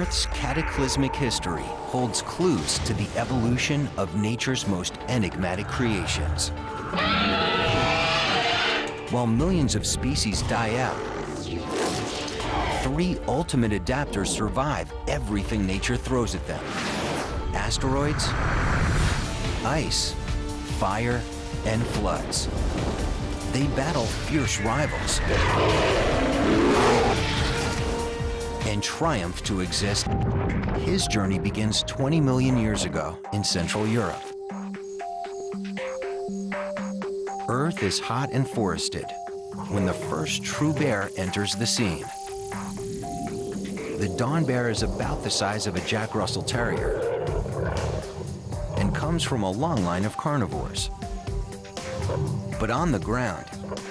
Earth's cataclysmic history holds clues to the evolution of nature's most enigmatic creations. While millions of species die out, 3 ultimate adapters survive everything nature throws at them: asteroids, ice, fire, and floods. They battle fierce rivals and triumph to exist. His journey begins 20 million years ago in Central Europe. Earth is hot and forested when the first true bear enters the scene. The dawn bear is about the size of a Jack Russell Terrier and comes from a long line of carnivores. But on the ground,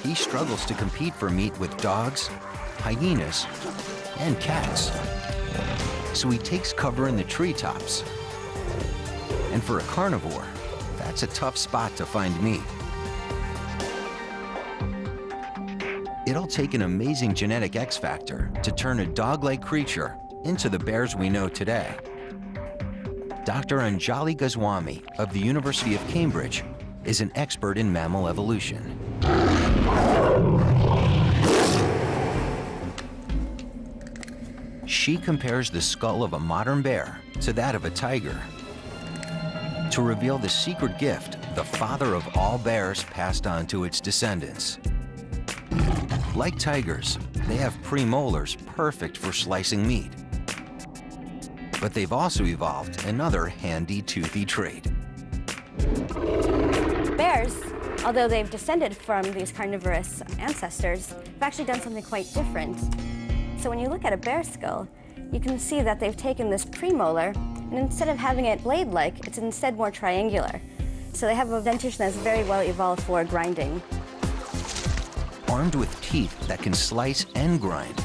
he struggles to compete for meat with dogs, hyenas, and cats. So he takes cover in the treetops. And for a carnivore, that's a tough spot to find meat. It'll take an amazing genetic X factor to turn a dog-like creature into the bears we know today. Dr. Anjali Goswami of the University of Cambridge is an expert in mammal evolution. She compares the skull of a modern bear to that of a tiger to reveal the secret gift the father of all bears passed on to its descendants. Like tigers, they have premolars perfect for slicing meat. But they've also evolved another handy, toothy trait. Bears, although they've descended from these carnivorous ancestors, have actually done something quite different. So when you look at a bear skull, you can see that they've taken this premolar, and instead of having it blade-like, it's instead more triangular. So they have a dentition that's very well evolved for grinding. Armed with teeth that can slice and grind,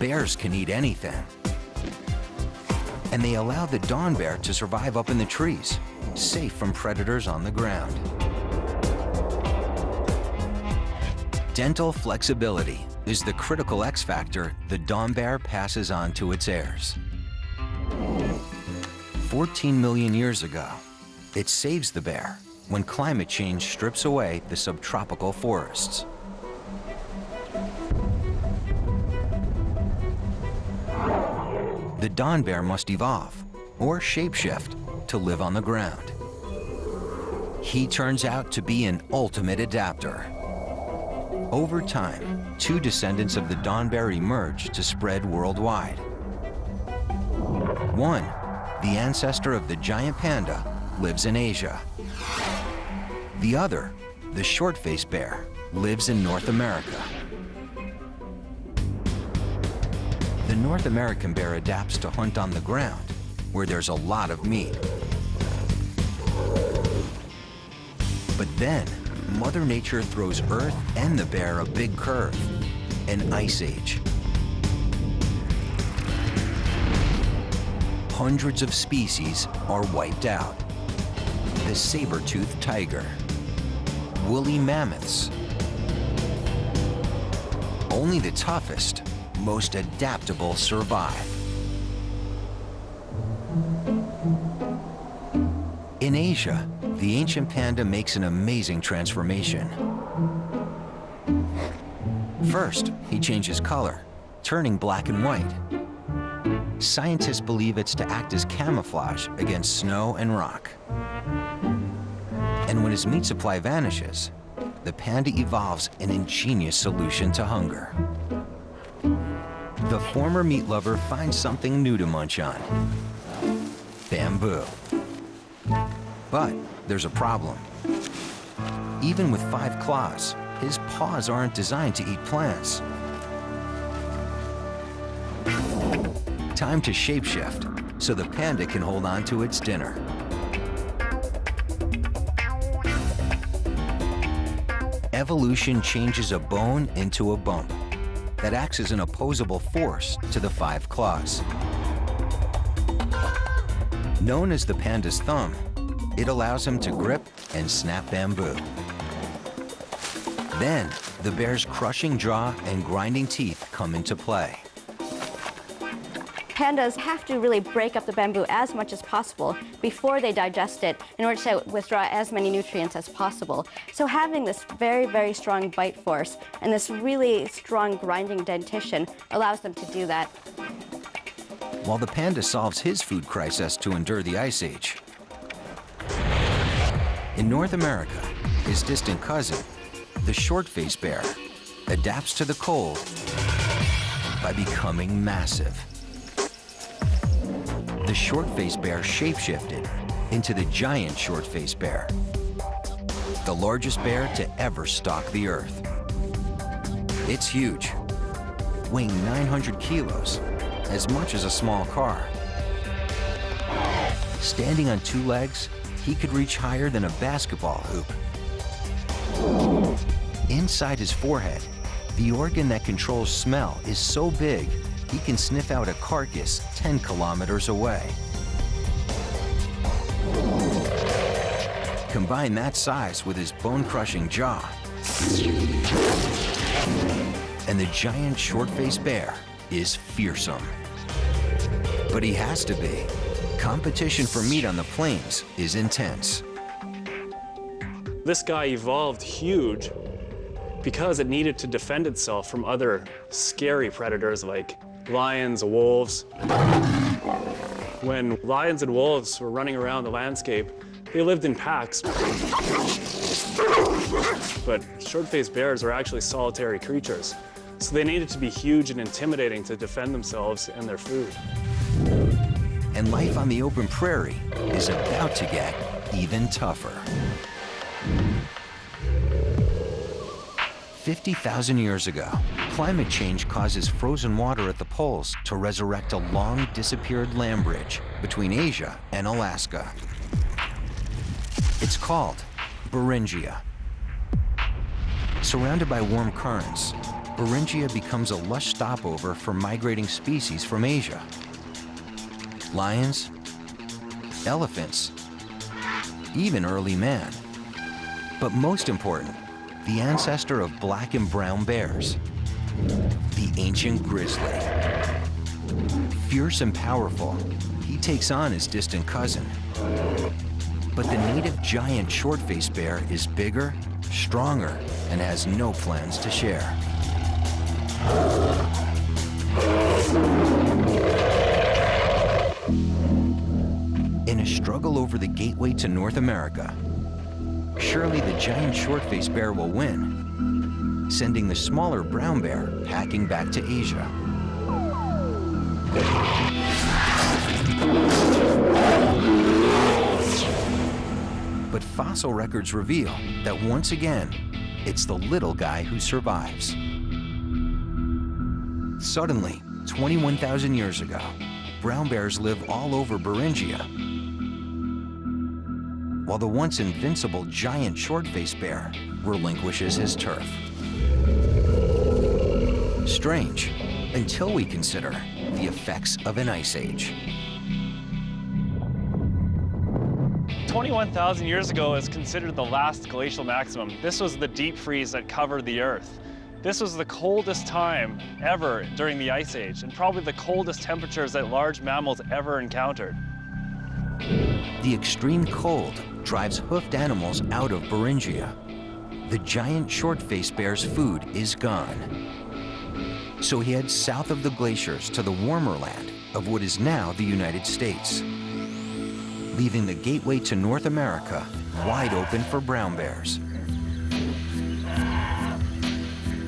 bears can eat anything. And they allow the dawn bear to survive up in the trees, safe from predators on the ground. Dental flexibility is the critical X factor the dawn bear passes on to its heirs. 14 million years ago, it saves the bear when climate change strips away the subtropical forests. The dawn bear must evolve or shapeshift to live on the ground. He turns out to be an ultimate adapter. Over time, 2 descendants of the dawn bear emerge to spread worldwide. One, the ancestor of the giant panda, lives in Asia. The other, the short-faced bear, lives in North America. The North American bear adapts to hunt on the ground, where there's a lot of meat. But then, Mother Nature throws Earth and the bear a big curve, an ice age. Hundreds of species are wiped out. The saber-toothed tiger, woolly mammoths. Only the toughest, most adaptable survive. In Asia, the ancient panda makes an amazing transformation. First, he changes color, turning black and white. Scientists believe it's to act as camouflage against snow and rock. And when his meat supply vanishes, the panda evolves an ingenious solution to hunger. The former meat lover finds something new to munch on: bamboo. But there's a problem. Even with 5 claws, his paws aren't designed to eat plants. Time to shapeshift so the panda can hold on to its dinner. Evolution changes a bone into a bump that acts as an opposable force to the 5 claws. Known as the panda's thumb, it allows him to grip and snap bamboo. Then, the bear's crushing jaw and grinding teeth come into play. pandas have to really break up the bamboo as much as possible before they digest it in order to withdraw as many nutrients as possible. So having this very, very strong bite force and this really strong grinding dentition allows them to do that. While the panda solves his food crisis to endure the Ice Age, in North America, his distant cousin, the short-faced bear, adapts to the cold by becoming massive. The short-faced bear shapeshifted into the giant short-faced bear, the largest bear to ever stalk the earth. It's huge, weighing 900 kilos, as much as a small car. Standing on two legs, he could reach higher than a basketball hoop. Inside his forehead, the organ that controls smell is so big, he can sniff out a carcass 10 kilometers away. Combine that size with his bone-crushing jaw, and the giant short-faced bear is fearsome. But he has to be. Competition for meat on the plains is intense. This guy evolved huge because it needed to defend itself from other scary predators like lions, wolves. When lions and wolves were running around the landscape, they lived in packs. But short-faced bears are actually solitary creatures, so they needed to be huge and intimidating to defend themselves and their food. And life on the open prairie is about to get even tougher. 50,000 years ago, climate change causes frozen water at the poles to resurrect a long disappeared land bridge between Asia and Alaska. It's called Beringia. Surrounded by warm currents, Beringia becomes a lush stopover for migrating species from Asia. Lions, elephants, even early man. But most important, the ancestor of black and brown bears, the ancient grizzly. Fierce and powerful, he takes on his distant cousin. But the native giant short-faced bear is bigger, stronger, and has no plans to share. In a struggle over the gateway to North America, surely the giant short-faced bear will win, sending the smaller brown bear packing back to Asia. But fossil records reveal that once again, it's the little guy who survives. Suddenly, 21,000 years ago, brown bears live all over Beringia, while the once invincible giant short-faced bear relinquishes his turf. Strange, until we consider the effects of an ice age. 21,000 years ago is considered the last glacial maximum. This was the deep freeze that covered the Earth. This was the coldest time ever during the Ice Age, and probably the coldest temperatures that large mammals ever encountered. The extreme cold drives hoofed animals out of Beringia. The giant short-faced bear's food is gone. So he heads south of the glaciers to the warmer land of what is now the United States, leaving the gateway to North America wide open for brown bears.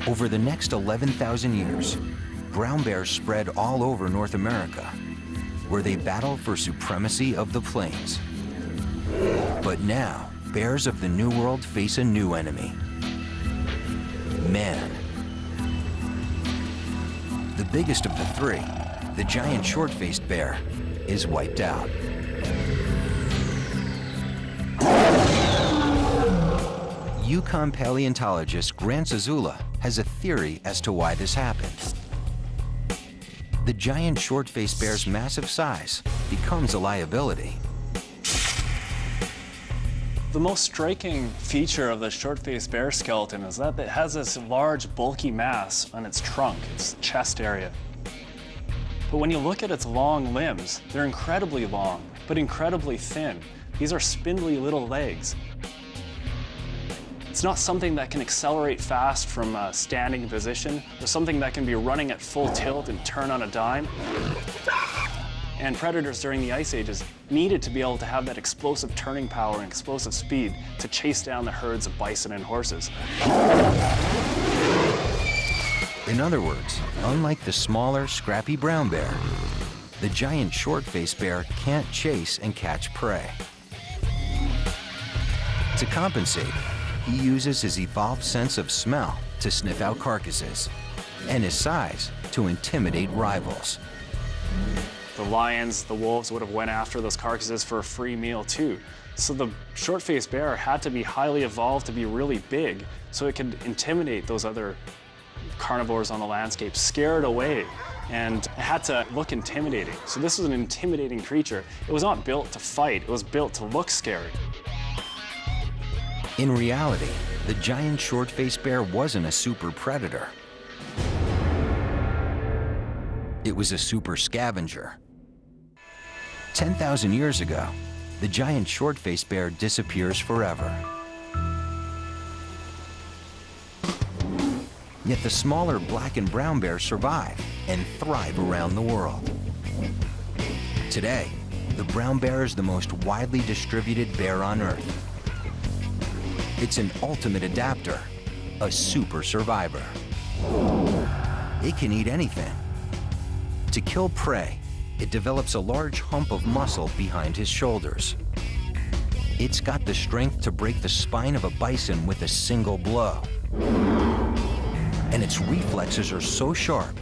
Over the next 11,000 years, brown bears spread all over North America, where they battle for supremacy of the plains. But now, bears of the New World face a new enemy: man. The biggest of the three, the giant short-faced bear, is wiped out. Yukon paleontologist Grant Zazula has a theory as to why this happened. The giant short-faced bear's massive size becomes a liability. The most striking feature of the short-faced bear skeleton is that it has this large, bulky mass on its trunk, its chest area. But when you look at its long limbs, they're incredibly long, but incredibly thin. These are spindly little legs. It's not something that can accelerate fast from a standing position, or something that can be running at full tilt and turn on a dime. And predators during the ice ages needed to be able to have that explosive turning power and explosive speed to chase down the herds of bison and horses. In other words, unlike the smaller, scrappy brown bear, the giant short-faced bear can't chase and catch prey. To compensate, he uses his evolved sense of smell to sniff out carcasses, and his size to intimidate rivals. The lions, the wolves would have went after those carcasses for a free meal too. So the short-faced bear had to be highly evolved to be really big so it could intimidate those other carnivores on the landscape, scare it away, and it had to look intimidating. So this was an intimidating creature. It was not built to fight, it was built to look scary. In reality, the giant short-faced bear wasn't a super predator. It was a super scavenger. 10,000 years ago, the giant short-faced bear disappears forever. Yet the smaller black and brown bears survive and thrive around the world. Today, the brown bear is the most widely distributed bear on Earth. It's an ultimate adapter, a super survivor. It can eat anything. To kill prey, it develops a large hump of muscle behind his shoulders. It's got the strength to break the spine of a bison with a single blow. And its reflexes are so sharp,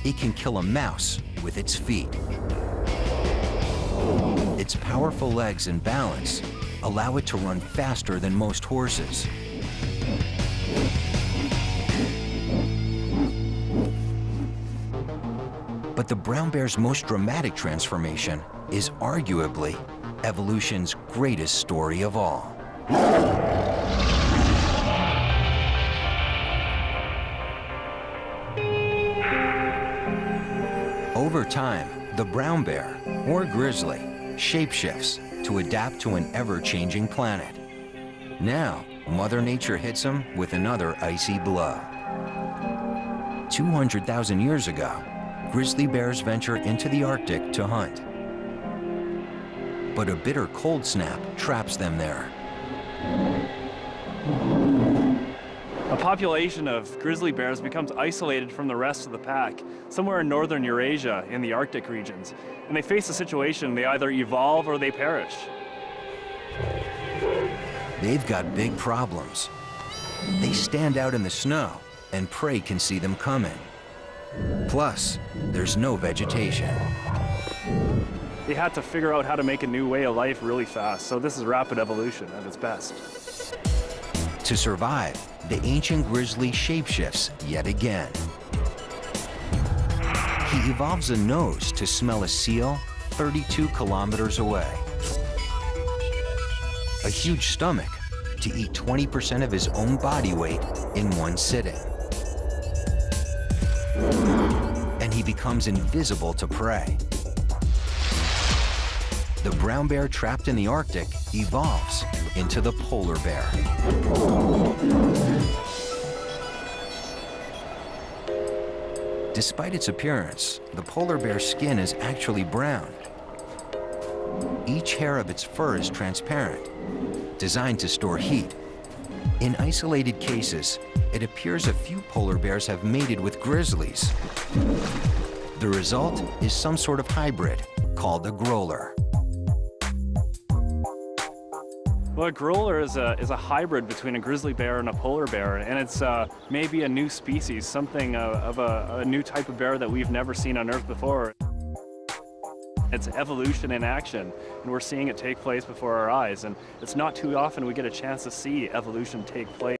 it can kill a mouse with its feet. Its powerful legs and balance allow it to run faster than most horses. But the brown bear's most dramatic transformation is arguably evolution's greatest story of all. Over time, the brown bear, or grizzly, shapeshifts to adapt to an ever-changing planet. Now, Mother Nature hits him with another icy blow. 200,000 years ago, grizzly bears venture into the Arctic to hunt. But a bitter cold snap traps them there. A population of grizzly bears becomes isolated from the rest of the pack, somewhere in northern Eurasia in the Arctic regions. And they face a situation, they either evolve or they perish. They've got big problems. They stand out in the snow, and prey can see them coming. Plus, there's no vegetation. They had to figure out how to make a new way of life really fast, so this is rapid evolution at its best. To survive, the ancient grizzly shapeshifts yet again. He evolves a nose to smell a seal 32 kilometers away. A huge stomach to eat 20% of his own body weight in one sitting. And he becomes invisible to prey. The brown bear trapped in the Arctic evolves into the polar bear. Despite its appearance, the polar bear's skin is actually brown. Each hair of its fur is transparent, designed to store heat. In isolated cases, it appears a few polar bears have mated with grizzlies. The result is some sort of hybrid called a growler. Well, a growler is a hybrid between a grizzly bear and a polar bear, and it's maybe a new species, something of a new type of bear that we've never seen on Earth before. It's evolution in action, and we're seeing it take place before our eyes, and it's not too often we get a chance to see evolution take place.